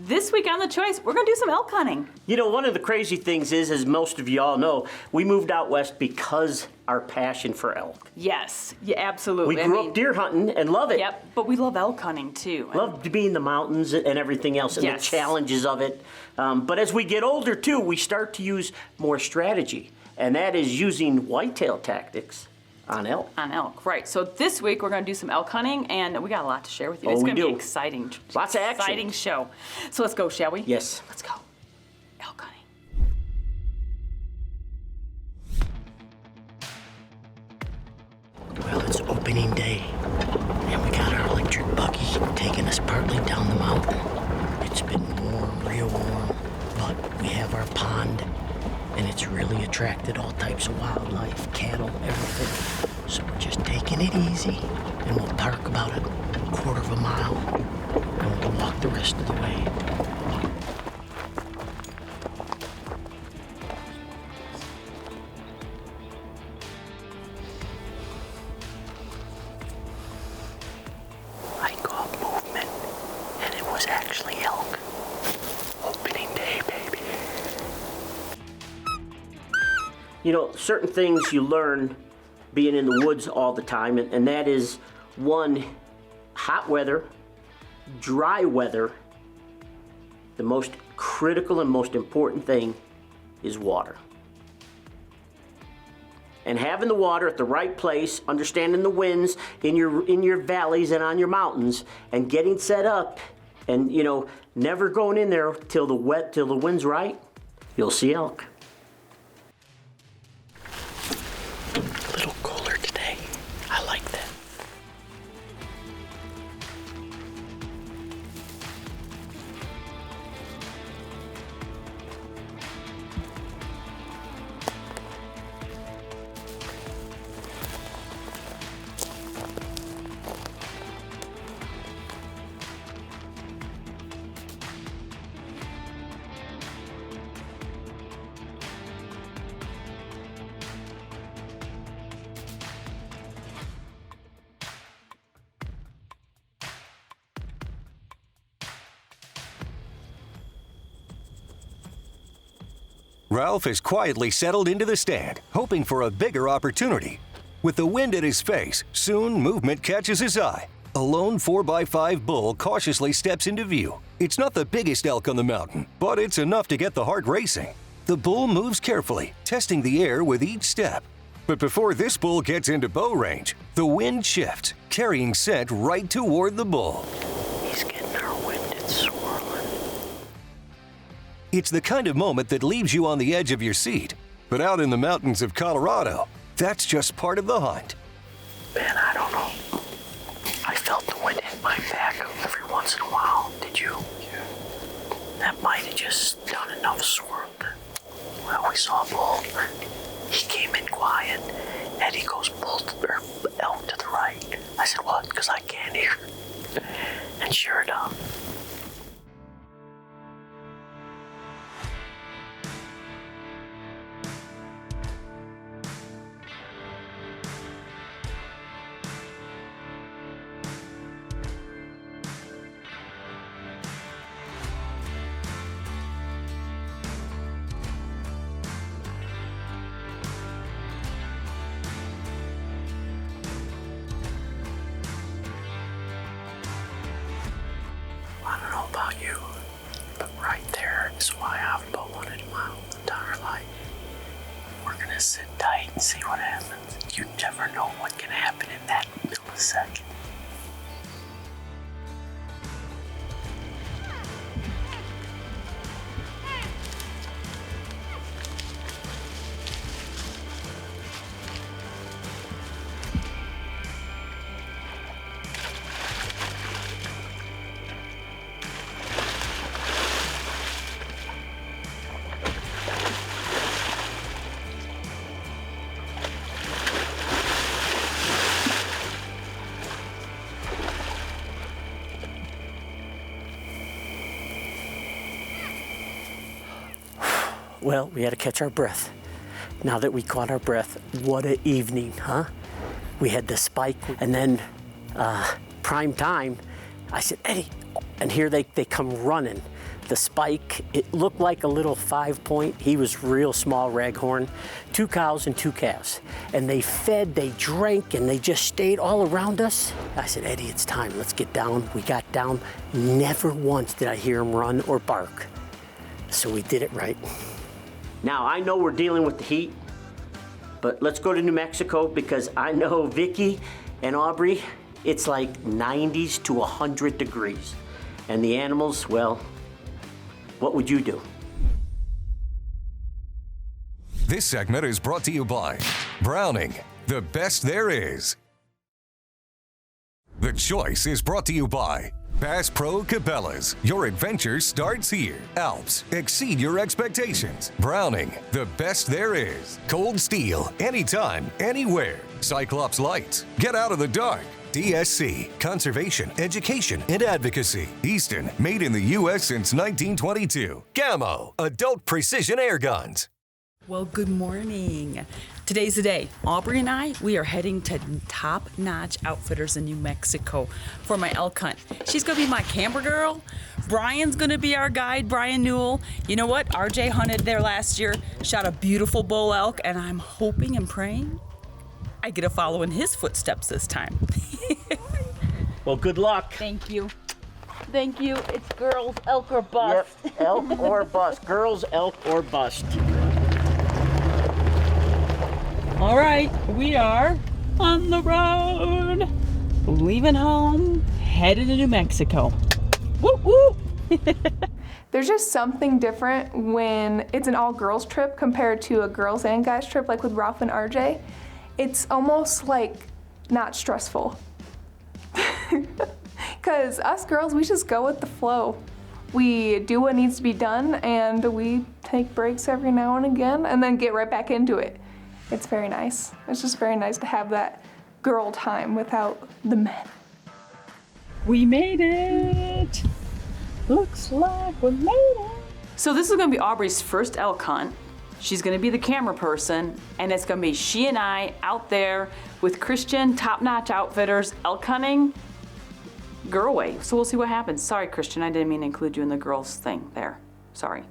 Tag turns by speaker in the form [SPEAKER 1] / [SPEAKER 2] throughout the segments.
[SPEAKER 1] This week on The Choice, we're going to do some elk hunting.
[SPEAKER 2] You know, one of the crazy things is, as most of you all know, we moved out west because our passion for elk.
[SPEAKER 1] Yes, yeah, absolutely.
[SPEAKER 2] We grew up deer hunting and love it.
[SPEAKER 1] Yep, but we love elk hunting too.
[SPEAKER 2] Love to be in the mountains and everything else and the challenges of it. But as we get older too, we start to use more strategy, and that is using whitetail tactics on elk.
[SPEAKER 1] On elk, right. So this week we're going to do some elk hunting, and we got a lot to share with you.
[SPEAKER 2] Oh,
[SPEAKER 1] it's
[SPEAKER 2] we
[SPEAKER 1] going to be
[SPEAKER 2] do.
[SPEAKER 1] exciting.
[SPEAKER 2] Lots of action.
[SPEAKER 1] Exciting show. So let's go, shall we?
[SPEAKER 2] Yes.
[SPEAKER 1] Let's go. Elk hunting.
[SPEAKER 2] Well, it's opening day, and we got our electric buggy taking us partly down the mountain. It's been warm, real warm, but we have our pond, and it's really attracted all types of wildlife, cattle, everything. So we're just taking it easy, and we'll park about a quarter of a mile, and we'll walk the rest of the way. I caught movement, and it was actually elk. Opening day, baby. You know, certain things you learn being in the woods all the time, and that is, one, hot weather, dry weather. The most critical and most important thing is water. And having the water at the right place, understanding the winds in your valleys and on your mountains, and getting set up, and you know, never going in there till the wind's right, you'll see elk. A little cooler today. I like that.
[SPEAKER 3] Ralph has quietly settled into the stand, hoping for a bigger opportunity. With the wind at his face, soon movement catches his eye. A lone 4x5 bull cautiously steps into view. It's not the biggest elk on the mountain, but it's enough to get the heart racing. The bull moves carefully, testing the air with each step. But before this bull gets into bow range, the wind shifts, carrying scent right toward the bull.
[SPEAKER 2] He's getting our wind, it's swirling.
[SPEAKER 3] It's the kind of moment that leaves you on the edge of your seat. But out in the mountains of Colorado, that's just part of the hunt.
[SPEAKER 2] Man, I don't know. I felt the wind hit my back every once in a while. Did you? Yeah. That might have just done enough swirl. Well, we saw a bull. He came in quiet. Eddie goes, elk to the right. I said, what? Because I can't hear. And sure enough. I don't know about you, but right there is why I've been wanted my entire life. We're gonna sit tight and see what happens. You never know what can happen in that millisecond. Well, we had to catch our breath. Now that we caught our breath, what an evening, huh? We had the spike, and then prime time, I said, Eddie, And here they come running. The spike, it looked like a little 5-point. He was real small raghorn. 2 cows and 2 calves. And they fed, they drank, and they just stayed all around us. I said, Eddie, it's time, let's get down. We got down. Never once did I hear him run or bark. So we did it right. Now, I know we're dealing with the heat, but let's go to New Mexico because I know Vicki and Aubrey, it's like 90s to 100 degrees. And the animals, well, what would you do?
[SPEAKER 3] This segment is brought to you by Browning, the best there is. The Choice is brought to you by Bass Pro Cabela's. Your adventure starts here. Alps, exceed your expectations. Browning, the best there is. Cold Steel, anytime, anywhere. Cyclops Lights, get out of the dark. DSC, Conservation, Education, and Advocacy. Easton, made in the U.S. since 1922. Camo, Adult Precision Air Guns.
[SPEAKER 4] Well, good morning. Today's the day. Aubrey and I, we are heading to Top Notch Outfitters in New Mexico for my elk hunt. She's going to be my camera girl. Brian's going to be our guide, Brian Newell. You know what? RJ hunted there last year, shot a beautiful bull elk, and I'm hoping and praying I get to follow in his footsteps this time.
[SPEAKER 2] Well, good luck.
[SPEAKER 4] Thank you. Thank you. It's girls, elk or bust.
[SPEAKER 2] Yep, elk or bust. Girls, elk or bust.
[SPEAKER 4] All right, we are on the road, leaving home, headed to New Mexico. Woo woo!
[SPEAKER 5] There's just something different when it's an all-girls trip compared to a girls and guys trip, like with Ralph and RJ. It's almost like not stressful. Because us girls, we just go with the flow. We do what needs to be done, and we take breaks every now and again, and then get right back into it. It's very nice. It's just very nice to have that girl time without the men.
[SPEAKER 4] We made it. Looks like we made it.
[SPEAKER 1] So this is gonna be Aubrey's first elk hunt. She's gonna be the camera person, and it's gonna be she and I out there with Christian, Top Notch Outfitters, elk hunting, girl way. So we'll see what happens. Sorry, Christian, I didn't mean to include you in the girls thing there. Sorry.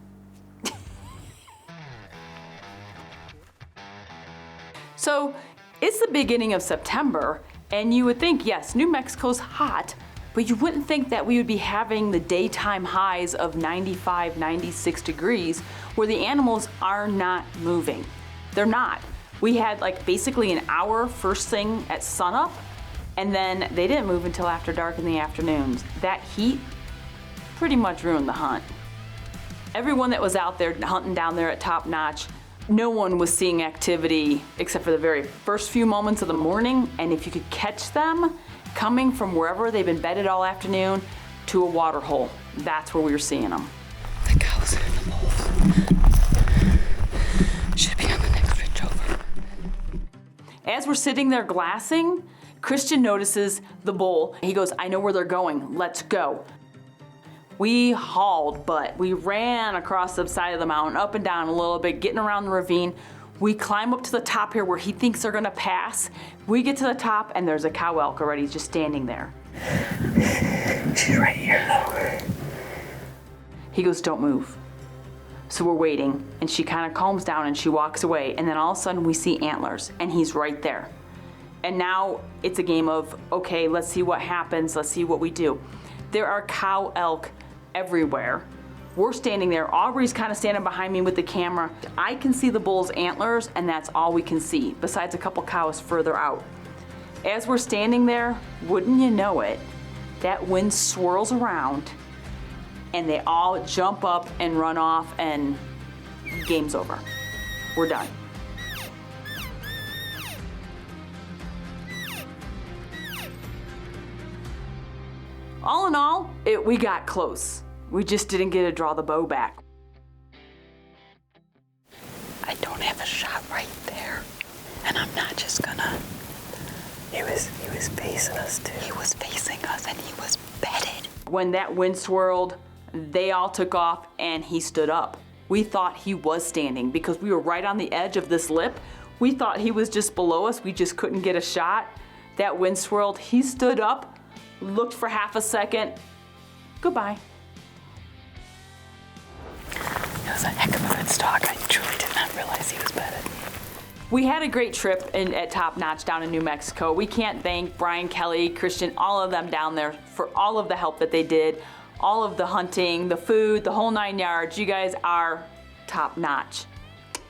[SPEAKER 1] So it's the beginning of September, and you would think, yes, New Mexico's hot, but you wouldn't think that we would be having the daytime highs of 95, 96 degrees where the animals are not moving. They're not. We had like basically an hour first thing at sunup, and then they didn't move until after dark in the afternoons. That heat pretty much ruined the hunt. Everyone that was out there hunting down there at Top Notch, no one was seeing activity except for the very first few moments of the morning, and if you could catch them coming from wherever they've been bedded all afternoon to a water hole, that's where we were seeing them.
[SPEAKER 4] The cows and the bulls should be on the next ridge over.
[SPEAKER 1] As we're sitting there glassing, Christian notices the bull. He goes, I know where they're going, let's go. We hauled butt. We ran across the side of the mountain, up and down a little bit, getting around the ravine. We climb up to the top here where he thinks they're gonna pass. We get to the top and there's a cow elk already just standing there.
[SPEAKER 2] She's right here, though.
[SPEAKER 1] He goes, don't move. So we're waiting, and she kind of calms down and she walks away, and then all of a sudden we see antlers, and he's right there. And now it's a game of, okay, let's see what happens, let's see what we do. There are cow elk everywhere. We're standing there. Aubrey's kind of standing behind me with the camera. I can see the bull's antlers, and that's all we can see, besides a couple cows further out. As we're standing there, wouldn't you know it, that wind swirls around, and they all jump up and run off, and game's over. We're done. All in all, we got close. We just didn't get to draw the bow back.
[SPEAKER 4] I don't have a shot right there, and I'm not just gonna.
[SPEAKER 2] He was facing us, too.
[SPEAKER 4] He was facing us, and he was bedded.
[SPEAKER 1] When that wind swirled, they all took off, and he stood up. We thought he was standing because we were right on the edge of this lip. We thought he was just below us. We just couldn't get a shot. That wind swirled. He stood up, looked for half a second, Goodbye.
[SPEAKER 4] It was a heck of a good stalk. I truly did not realize he was bedded.
[SPEAKER 1] We had a great trip at Top Notch down in New Mexico. We can't thank Brian, Kelly, Christian, all of them down there for all of the help that they did, all of the hunting, the food, the whole 9 yards. You guys are top notch.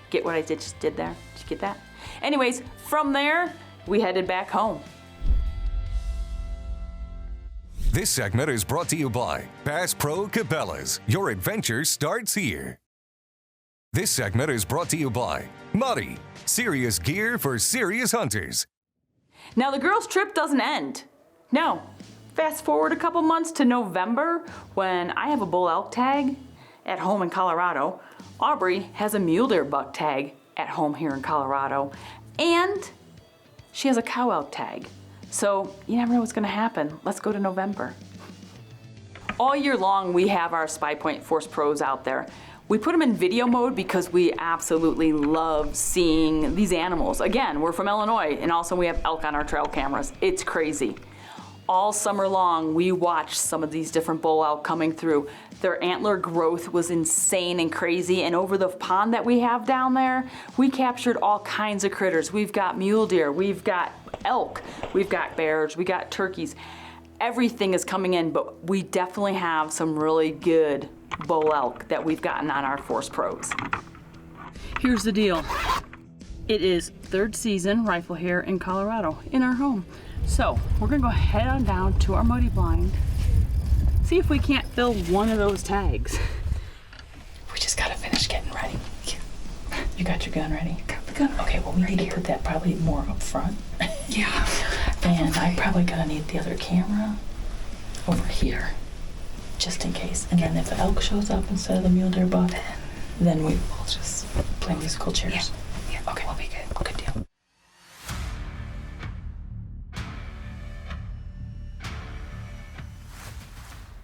[SPEAKER 1] Get what I just did there? Did you get that? Anyways, from there, we headed back home.
[SPEAKER 3] This segment is brought to you by Bass Pro Cabela's. Your adventure starts here. This segment is brought to you by Muddy, serious gear for serious hunters.
[SPEAKER 1] Now the girls' trip doesn't end. No. Fast forward a couple months to November when I have a bull elk tag at home in Colorado. Aubrey has a mule deer buck tag at home here in Colorado. And she has a cow elk tag. So you never know what's gonna happen. Let's go to November. All year long, we have our Spy Point Force Pros out there. We put them in video mode because we absolutely love seeing these animals. Again, we're from Illinois, and also we have elk on our trail cameras. It's crazy. All summer long, we watched some of these different bull elk coming through. Their antler growth was insane and crazy, and over the pond that we have down there, we captured all kinds of critters. We've got mule deer, we've got elk, we've got bears, we got turkeys. Everything is coming in, but we definitely have some really good bull elk that we've gotten on our Force Pros.
[SPEAKER 4] Here's the deal. It is third season rifle here in Colorado in our home. So we're gonna go head on down to our muddy blind, see if we can't fill one of those tags. We just gotta finish getting ready. You got your gun ready? Got the gun. Okay, well we need to put that probably more up front. Yeah. And I'm probably gonna need the other camera over here, just in case. And then if the elk shows up instead of the mule deer buck, then we will just play musical chairs. Yeah. Okay, we'll be good. Good deal.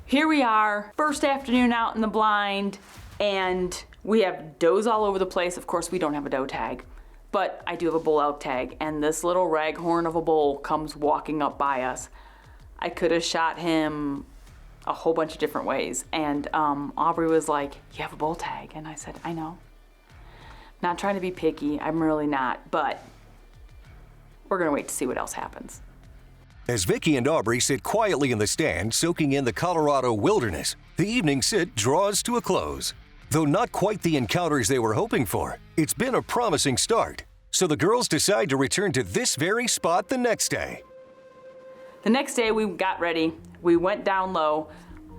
[SPEAKER 1] Here we are, first afternoon out in the blind, and we have does all over the place. Of course, we don't have a doe tag, but I do have a bull elk tag, and this little raghorn of a bull comes walking up by us. I could have shot him a whole bunch of different ways, and Aubrey was like, "You have a bull tag?" And I said, "I know. Not trying to be picky, I'm really not, but we're gonna wait to see what else happens."
[SPEAKER 3] As Vicki and Aubrey sit quietly in the stand, soaking in the Colorado wilderness, the evening sit draws to a close. Though not quite the encounters they were hoping for, it's been a promising start. So the girls decide to return to this very spot the next day.
[SPEAKER 1] The next day we got ready, we went down low.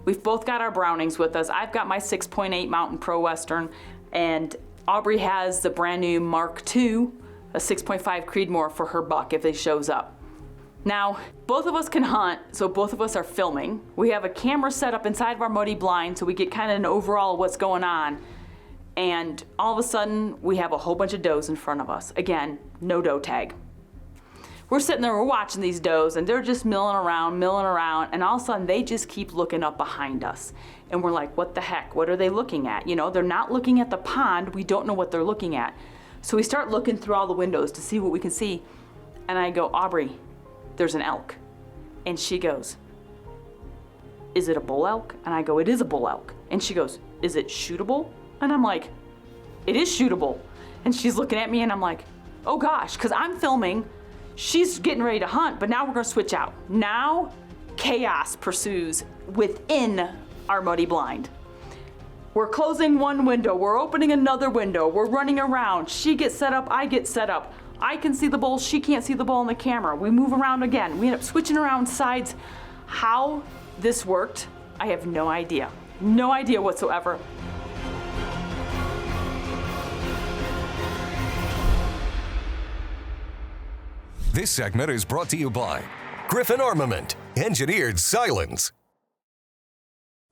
[SPEAKER 1] We've both got our Brownings with us. I've got my 6.8 Mountain Pro Western, and Aubrey has the brand new Mark II, a 6.5 Creedmoor for her buck if it shows up. Now, both of us can hunt, so both of us are filming. We have a camera set up inside of our muddy blind so we get kind of an overall of what's going on. And all of a sudden, we have a whole bunch of does in front of us. Again, no doe tag. We're sitting there, we're watching these does, and they're just milling around, and all of a sudden, they just keep looking up behind us. And we're like, what the heck? What are they looking at? You know, they're not looking at the pond. We don't know what they're looking at. So we start looking through all the windows to see what we can see. And I go, Aubrey, there's an elk. And she goes, is it a bull elk? And I go, it is a bull elk. And she goes, is it shootable? And I'm like, it is shootable. And she's looking at me and I'm like, oh gosh, because I'm filming, she's getting ready to hunt, but now we're gonna switch out. Now, chaos pursues within our muddy blind. We're closing one window, we're opening another window, we're running around. She gets set up, I get set up. I can see the bull, she can't see the bull on the camera. We move around again. We end up switching around sides. How this worked, I have no idea. No idea whatsoever.
[SPEAKER 3] This segment is brought to you by Griffin Armament, engineered silence.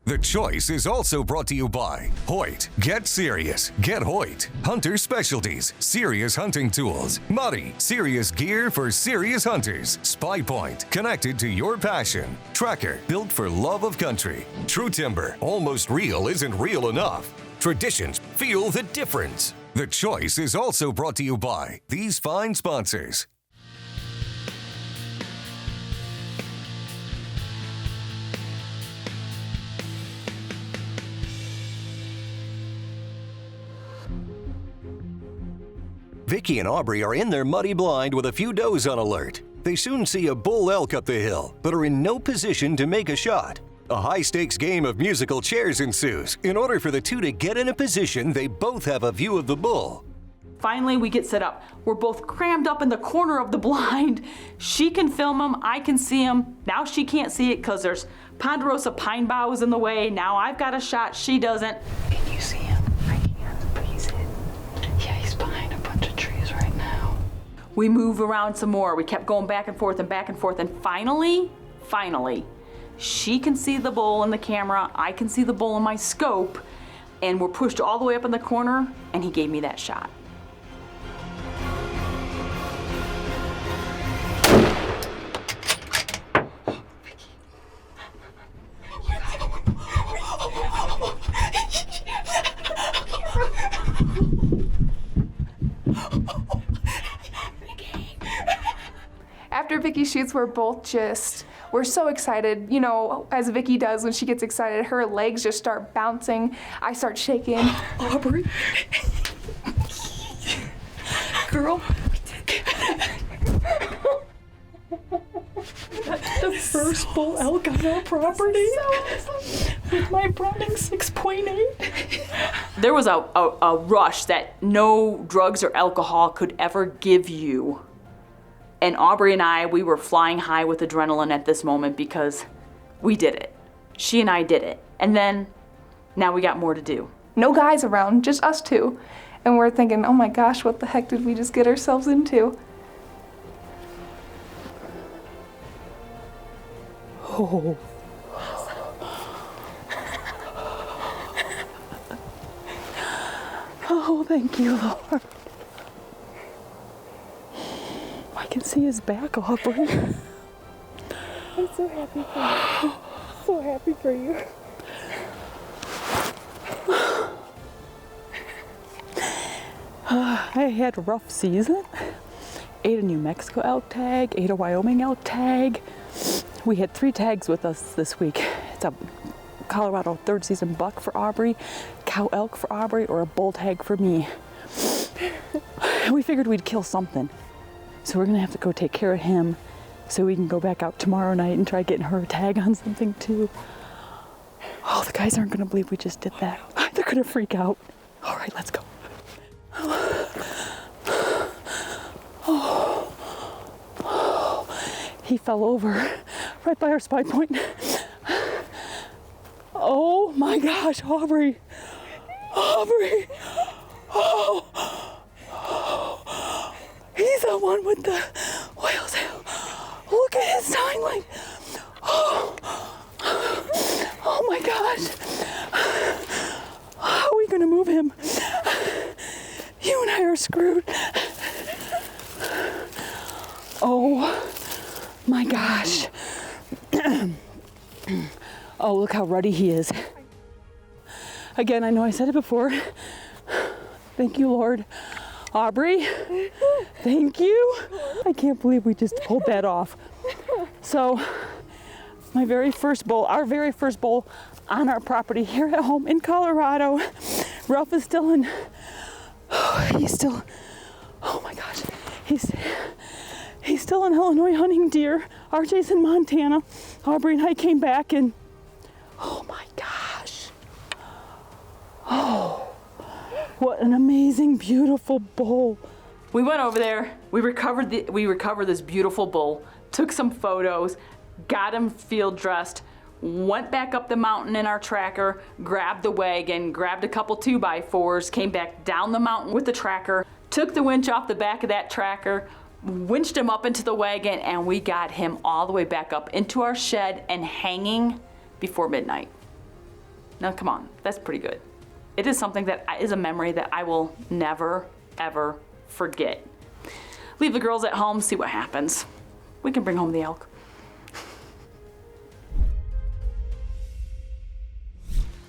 [SPEAKER 3] The choice is also brought to you by Hoyt. Get serious. Get Hoyt. Hunter Specialties. Serious hunting tools. Muddy. Serious gear for serious hunters. Spy Point. Connected to your passion. Tracker. Built for love of country. True Timber. Almost real isn't real enough. Traditions. Feel the difference. The choice is also brought to you by these fine sponsors. Vicki and Aubrey are in their muddy blind with a few does on alert. They soon see a bull elk up the hill, but are in no position to make a shot. A high-stakes game of musical chairs ensues. In order for the two to get in a position, they both have a view of the bull.
[SPEAKER 1] Finally, we get set up. We're both crammed up in the corner of the blind. She can film him, I can see him. Now she can't see it because there's ponderosa pine boughs in the way. Now I've got a shot, she doesn't.
[SPEAKER 4] Can you see him? I can't, but he's hidden. Yeah, he's behind a bunch of trees right now.
[SPEAKER 1] We move around some more. We kept going back and forth, and finally, she can see the bull in the camera, I can see the bull in my scope, and we're pushed all the way up in the corner, and he gave me that shot.
[SPEAKER 5] After Vicki shoots, we're so excited. You know, as Vicki does when she gets excited, her legs just start bouncing. I start shaking.
[SPEAKER 4] Aubrey. Girl. That's the first bull elk on our property. With my Browning 6.8.
[SPEAKER 1] There was a rush that no drugs or alcohol could ever give you. And Aubrey and I, we were flying high with adrenaline at this moment because we did it. She and I did it. And then, now we got more to do.
[SPEAKER 5] No guys around, just us two. And we're thinking, oh my gosh, what the heck did we just get ourselves into?
[SPEAKER 4] Oh. Oh, thank you, Lord. I can see his back, Aubrey.
[SPEAKER 5] I'm so happy for you. So happy for you.
[SPEAKER 4] I had a rough season. Ate a New Mexico elk tag, ate a Wyoming elk tag. We had 3 tags with us this week. It's a Colorado 3rd season buck for Aubrey, cow elk for Aubrey, or a bull tag for me. We figured we'd kill something. So we're gonna have to go take care of him so we can go back out tomorrow night and try getting her a tag on something too. Oh, the guys aren't gonna believe we just did that. They're gonna freak out. All right, let's go. He fell over right by our spy point. Oh my gosh, Aubrey. Aubrey. Oh. He's the one with the whale's tail. Look at his sign line. Oh my gosh. How are we gonna move him? You and I are screwed. Oh my gosh. Oh, look how ruddy he is. Again, I know I said it before. Thank you, Lord. Aubrey, thank you. I can't believe we just pulled that off. So, our very first bull on our property here at home in Colorado. Ralph is still in, oh my gosh, he's still in Illinois hunting deer. RJ's in Montana. Aubrey and I came back and, oh my gosh. Oh. What an amazing, beautiful bull.
[SPEAKER 1] We went over there, we recovered this beautiful bull, took some photos, got him field dressed, went back up the mountain in our tracker, grabbed the wagon, grabbed a couple 2x4s, came back down the mountain with the tracker, took the winch off the back of that tracker, winched him up into the wagon, and we got him all the way back up into our shed and hanging before midnight. Now come on, that's pretty good. It is something that is a memory that I will never, ever forget. Leave the girls at home, see what happens. We can bring home the elk.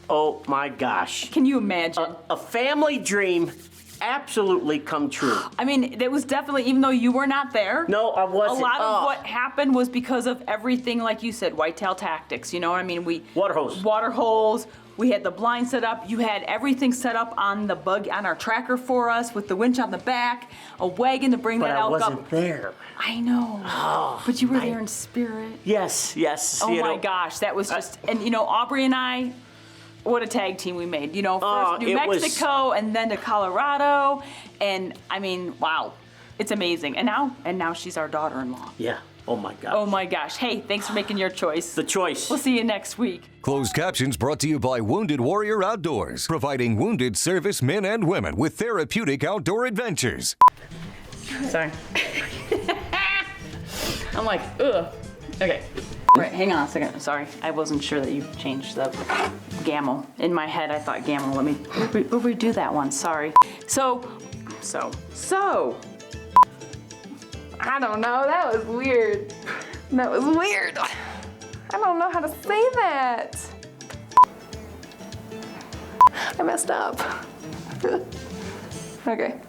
[SPEAKER 2] Oh my gosh.
[SPEAKER 1] Can you imagine?
[SPEAKER 2] A family dream absolutely come true.
[SPEAKER 1] I mean, it was definitely, even though you were not there.
[SPEAKER 2] No, I wasn't.
[SPEAKER 1] A lot
[SPEAKER 2] Oh.
[SPEAKER 1] of what happened was because of everything, like you said, whitetail tactics. You know what I mean?
[SPEAKER 2] Water hose.
[SPEAKER 1] Water holes. We had the blind set up. You had everything set up on the bug on our tracker for us with the winch on the back, a wagon to bring
[SPEAKER 2] But
[SPEAKER 1] that
[SPEAKER 2] I
[SPEAKER 1] elk
[SPEAKER 2] wasn't
[SPEAKER 1] up.
[SPEAKER 2] there.
[SPEAKER 1] I know.
[SPEAKER 2] Oh,
[SPEAKER 1] but you were there in spirit.
[SPEAKER 2] Yes.
[SPEAKER 1] Oh
[SPEAKER 2] you
[SPEAKER 1] my
[SPEAKER 2] know.
[SPEAKER 1] gosh, that was just, and you know, Aubrey and I, what a tag team we made. You know, first New
[SPEAKER 2] it was-
[SPEAKER 1] Mexico and then to Colorado, and I mean, wow, it's amazing. And now she's our daughter-in-law.
[SPEAKER 2] Yeah. Oh my God.
[SPEAKER 1] Oh my gosh. Hey, thanks for making your choice.
[SPEAKER 2] The choice.
[SPEAKER 1] We'll see you next week.
[SPEAKER 3] Closed captions brought to you by Wounded Warrior Outdoors, providing wounded service men and women with therapeutic outdoor adventures.
[SPEAKER 1] Sorry. I'm like, ugh. Okay. Right, hang on a second. Sorry, I wasn't sure that you changed the gamma. In my head, I thought gamma. Let me redo that one. Sorry. So.
[SPEAKER 5] I don't know. That was weird. That was weird. I don't know how to say that. I messed up. Okay.